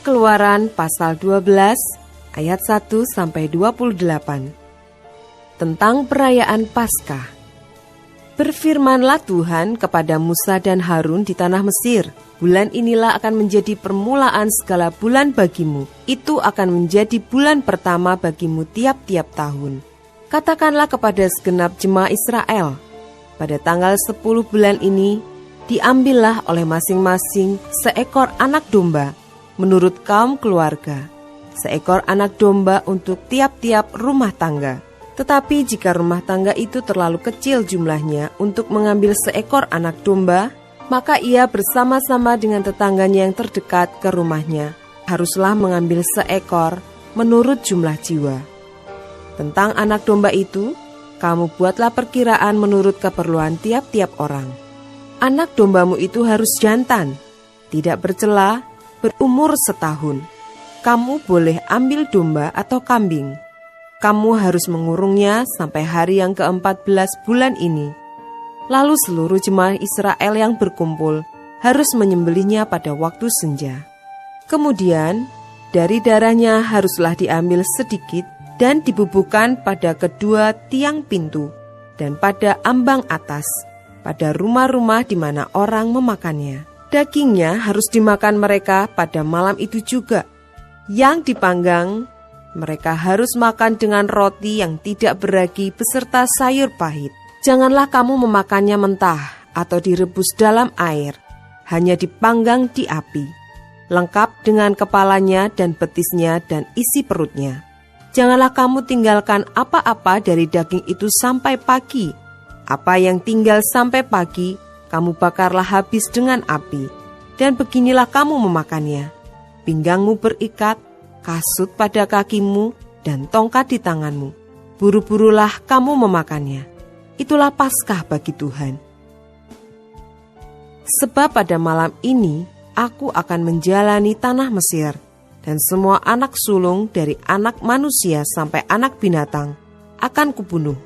Keluaran pasal 12 ayat 1-28 tentang perayaan Paskah. Berfirmanlah Tuhan kepada Musa dan Harun di tanah Mesir, bulan inilah akan menjadi permulaan segala bulan bagimu. Itu akan menjadi bulan pertama bagimu tiap-tiap tahun. Katakanlah kepada segenap jemaah Israel, pada tanggal 10 bulan ini, diambillah oleh masing-masing seekor anak domba menurut kaum keluarga, seekor anak domba untuk tiap-tiap rumah tangga. Tetapi jika rumah tangga itu terlalu kecil jumlahnya untuk mengambil seekor anak domba, maka ia bersama-sama dengan tetangganya yang terdekat ke rumahnya haruslah mengambil seekor menurut jumlah jiwa. Tentang anak domba itu, kamu buatlah perkiraan menurut keperluan tiap-tiap orang. Anak dombamu itu harus jantan, tidak bercela, berumur setahun. Kamu boleh ambil domba atau kambing. Kamu harus mengurungnya sampai hari yang ke-14 bulan ini. Lalu seluruh jemaah Israel yang berkumpul harus menyembelihnya pada waktu senja. Kemudian, dari darahnya haruslah diambil sedikit dan dibubuhkan pada kedua tiang pintu dan pada ambang atas, pada rumah-rumah di mana orang memakannya. Dagingnya harus dimakan mereka pada malam itu juga. Yang dipanggang, mereka harus makan dengan roti yang tidak beragi beserta sayur pahit. Janganlah kamu memakannya mentah atau direbus dalam air, hanya dipanggang di api, lengkap dengan kepalanya dan betisnya dan isi perutnya. Janganlah kamu tinggalkan apa-apa dari daging itu sampai pagi. Apa yang tinggal sampai pagi, kamu bakarlah habis dengan api, dan beginilah kamu memakannya. Pinggangmu berikat, kasut pada kakimu, dan tongkat di tanganmu. Buru-burulah kamu memakannya. Itulah Paskah bagi Tuhan. Sebab pada malam ini, aku akan menjalani tanah Mesir, dan semua anak sulung dari anak manusia sampai anak binatang akan kubunuh.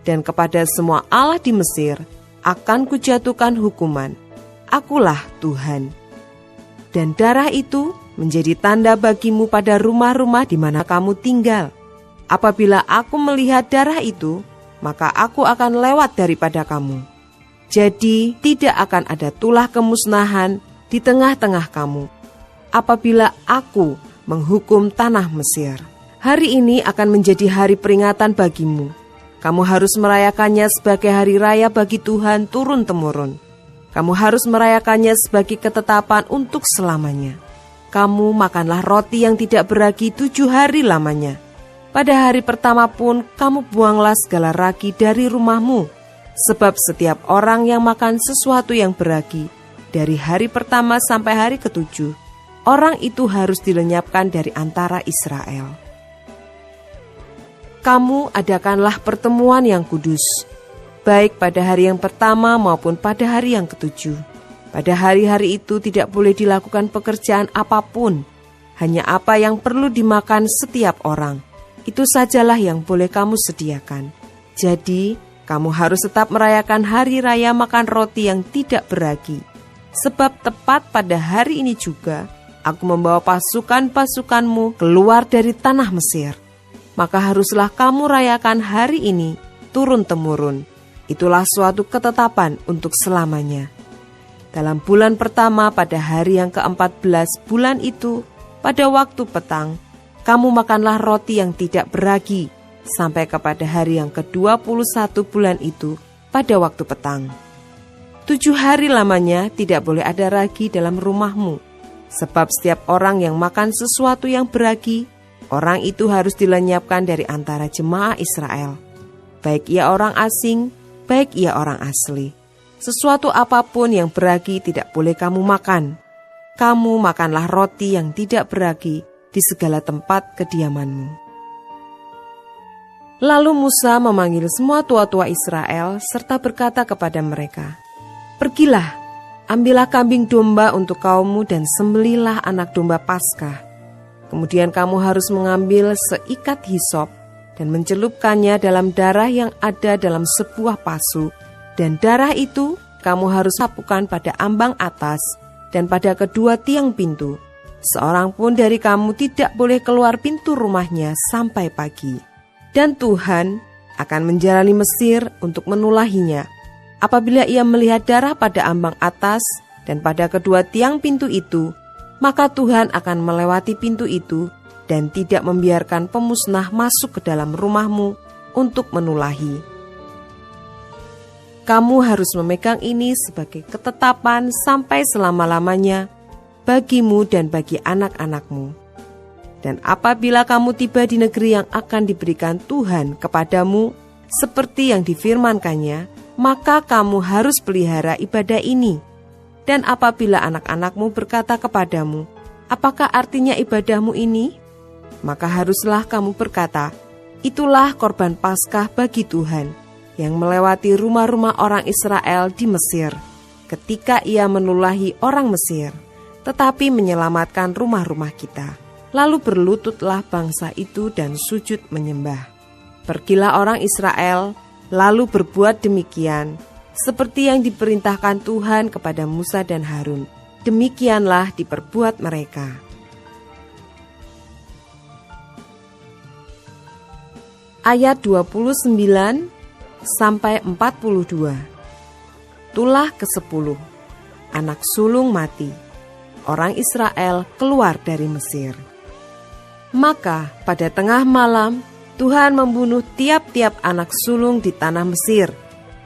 Dan kepada semua Allah di Mesir akan kujatuhkan hukuman. Akulah Tuhan. Dan darah itu menjadi tanda bagimu pada rumah-rumah di mana kamu tinggal. Apabila aku melihat darah itu, maka aku akan lewat daripada kamu. Jadi tidak akan ada tulah kemusnahan di tengah-tengah kamu. Apabila aku menghukum tanah Mesir, hari ini akan menjadi hari peringatan bagimu. Kamu harus merayakannya sebagai hari raya bagi Tuhan turun-temurun. Kamu harus merayakannya sebagai ketetapan untuk selamanya. Kamu makanlah roti yang tidak beragi 7 hari lamanya. Pada hari pertama pun kamu buanglah segala ragi dari rumahmu. Sebab setiap orang yang makan sesuatu yang beragi, dari hari pertama sampai hari ke-7, orang itu harus dilenyapkan dari antara Israel. Kamu adakanlah pertemuan yang kudus, baik pada hari yang pertama maupun pada hari yang ke-7. Pada hari-hari itu tidak boleh dilakukan pekerjaan apapun, hanya apa yang perlu dimakan setiap orang. Itu sajalah yang boleh kamu sediakan. Jadi, kamu harus tetap merayakan hari raya makan roti yang tidak beragi. Sebab tepat pada hari ini juga, aku membawa pasukan-pasukanmu keluar dari tanah Mesir. Maka haruslah kamu rayakan hari ini turun-temurun. Itulah suatu ketetapan untuk selamanya. Dalam bulan pertama pada hari yang ke-14 bulan itu, pada waktu petang, kamu makanlah roti yang tidak beragi, sampai kepada hari yang ke-21 bulan itu pada waktu petang. 7 hari lamanya tidak boleh ada ragi dalam rumahmu, sebab setiap orang yang makan sesuatu yang beragi, orang itu harus dilenyapkan dari antara jemaah Israel. Baik ia orang asing, baik ia orang asli. Sesuatu apapun yang beragi tidak boleh kamu makan. Kamu makanlah roti yang tidak beragi di segala tempat kediamanmu. Lalu Musa memanggil semua tua-tua Israel serta berkata kepada mereka, "Pergilah, ambillah kambing domba untuk kaummu dan sembelihlah anak domba Paskah. Kemudian kamu harus mengambil seikat hisop dan mencelupkannya dalam darah yang ada dalam sebuah pasu. Dan darah itu kamu harus sapukan pada ambang atas dan pada kedua tiang pintu, Seorang pun dari kamu tidak boleh keluar pintu rumahnya sampai pagi. Dan Tuhan akan menjalani Mesir untuk menulahinya. Apabila ia melihat darah pada ambang atas dan pada kedua tiang pintu itu, maka Tuhan akan melewati pintu itu dan tidak membiarkan pemusnah masuk ke dalam rumahmu untuk menulahi. Kamu harus memegang ini sebagai ketetapan sampai selama-lamanya bagimu dan bagi anak-anakmu. Dan apabila kamu tiba di negeri yang akan diberikan Tuhan kepadamu, seperti yang difirmankannya, maka kamu harus pelihara ibadah ini. Dan apabila anak-anakmu berkata kepadamu, apakah artinya ibadahmu ini? Maka haruslah kamu berkata, itulah korban Paskah bagi Tuhan, yang melewati rumah-rumah orang Israel di Mesir, ketika ia menulahi orang Mesir, tetapi menyelamatkan rumah-rumah kita. Lalu berlututlah bangsa itu dan sujud menyembah. Pergilah orang Israel, lalu berbuat demikian, seperti yang diperintahkan Tuhan kepada Musa dan Harun. Demikianlah diperbuat mereka. Ayat 29 sampai 42. Tulah ke-10. Anak sulung mati. Orang Israel keluar dari Mesir. Maka pada tengah malam Tuhan membunuh tiap-tiap anak sulung di tanah Mesir,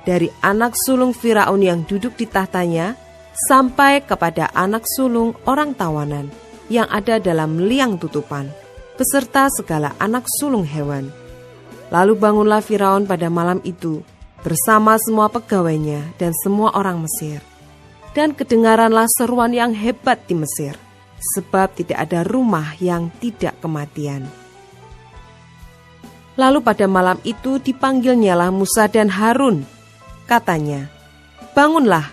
dari anak sulung Firaun yang duduk di tahtanya, sampai kepada anak sulung orang tawanan yang ada dalam liang tutupan, beserta segala anak sulung hewan. Lalu bangunlah Firaun pada malam itu, bersama semua pegawainya dan semua orang Mesir. Dan kedengaranlah seruan yang hebat di Mesir, sebab tidak ada rumah yang tidak kematian. Lalu pada malam itu dipanggilnyalah Musa dan Harun. Katanya, bangunlah,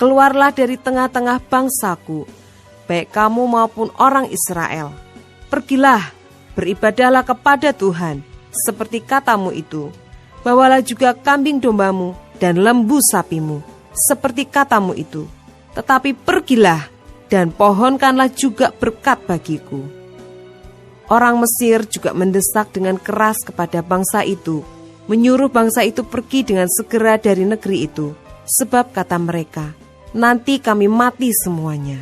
keluarlah dari tengah-tengah bangsaku, baik kamu maupun orang Israel. Pergilah, beribadahlah kepada Tuhan, seperti katamu itu. Bawalah juga kambing dombamu dan lembu sapimu, seperti katamu itu. Tetapi pergilah dan pohonkanlah juga berkat bagiku. Orang Mesir juga mendesak dengan keras kepada bangsa itu, menyuruh bangsa itu pergi dengan segera dari negeri itu, sebab kata mereka, nanti kami mati semuanya.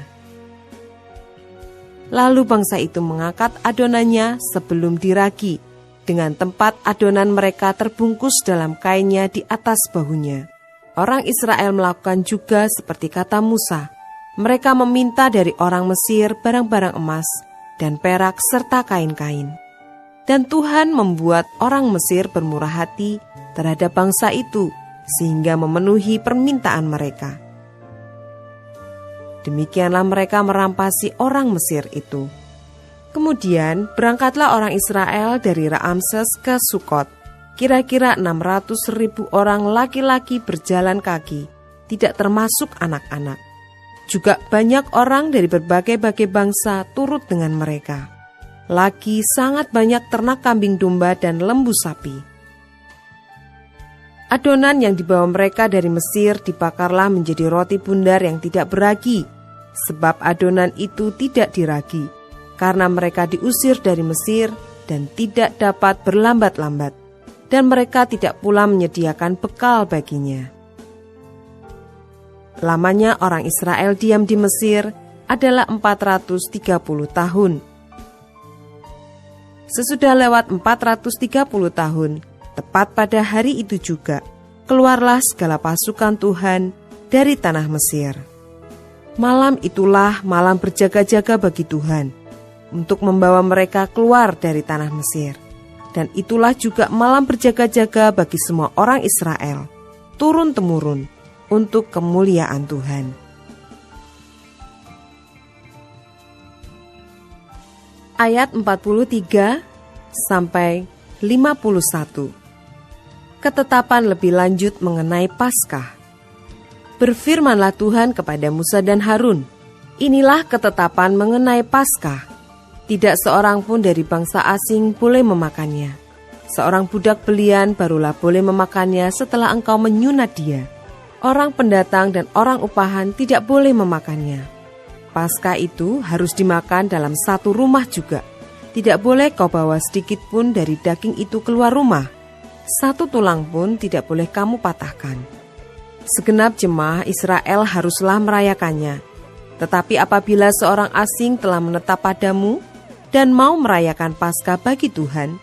Lalu bangsa itu mengangkat adonannya sebelum diragi, dengan tempat adonan mereka terbungkus dalam kainnya di atas bahunya. Orang Israel melakukan juga seperti kata Musa. Mereka meminta dari orang Mesir barang-barang emas dan perak serta kain-kain. Dan Tuhan membuat orang Mesir bermurah hati terhadap bangsa itu, sehingga memenuhi permintaan mereka. Demikianlah mereka merampasi orang Mesir itu. Kemudian berangkatlah orang Israel dari Raamses ke Sukot. Kira-kira 600.000 orang laki-laki berjalan kaki, tidak termasuk anak-anak. Juga banyak orang dari berbagai-bagai bangsa turut dengan mereka. Lagi sangat banyak ternak kambing domba dan lembu sapi. Adonan yang dibawa mereka dari Mesir dibakarlah menjadi roti bundar yang tidak beragi, sebab adonan itu tidak diragi, karena mereka diusir dari Mesir dan tidak dapat berlambat-lambat, dan mereka tidak pula menyediakan bekal baginya. Lamanya orang Israel diam di Mesir adalah 430 tahun. Sesudah lewat 430 tahun, tepat pada hari itu juga, keluarlah segala pasukan Tuhan dari tanah Mesir. Malam itulah malam berjaga-jaga bagi Tuhan, untuk membawa mereka keluar dari tanah Mesir. Dan itulah juga malam berjaga-jaga bagi semua orang Israel, turun-temurun, untuk kemuliaan Tuhan. Ayat 43 sampai 51. Ketetapan lebih lanjut mengenai Paskah. Berfirmanlah Tuhan kepada Musa dan Harun, inilah ketetapan mengenai Paskah. Tidak seorang pun dari bangsa asing boleh memakannya. Seorang budak belian barulah boleh memakannya setelah engkau menyunat dia. Orang pendatang dan orang upahan tidak boleh memakannya. Paskah itu harus dimakan dalam satu rumah juga. Tidak boleh kau bawa sedikit pun dari daging itu keluar rumah. Satu tulang pun tidak boleh kamu patahkan. Segenap jemaah Israel haruslah merayakannya. Tetapi apabila seorang asing telah menetap padamu dan mau merayakan Paskah bagi Tuhan,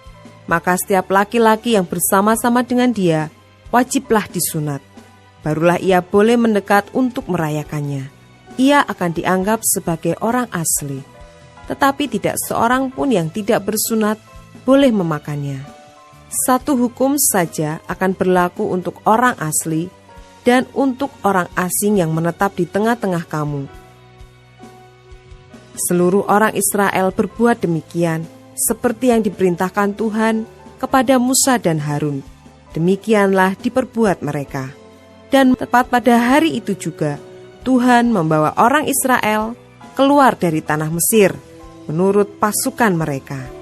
maka setiap laki-laki yang bersama-sama dengan dia wajiblah disunat. Barulah ia boleh mendekat untuk merayakannya. Ia akan dianggap sebagai orang asli, tetapi tidak seorang pun yang tidak bersunat boleh memakannya. Satu hukum saja akan berlaku untuk orang asli dan untuk orang asing yang menetap di tengah-tengah kamu. Seluruh orang Israel berbuat demikian, seperti yang diperintahkan Tuhan kepada Musa dan Harun. Demikianlah diperbuat mereka. Dan tepat pada hari itu juga, Tuhan membawa orang Israel keluar dari tanah Mesir menurut pasukan mereka.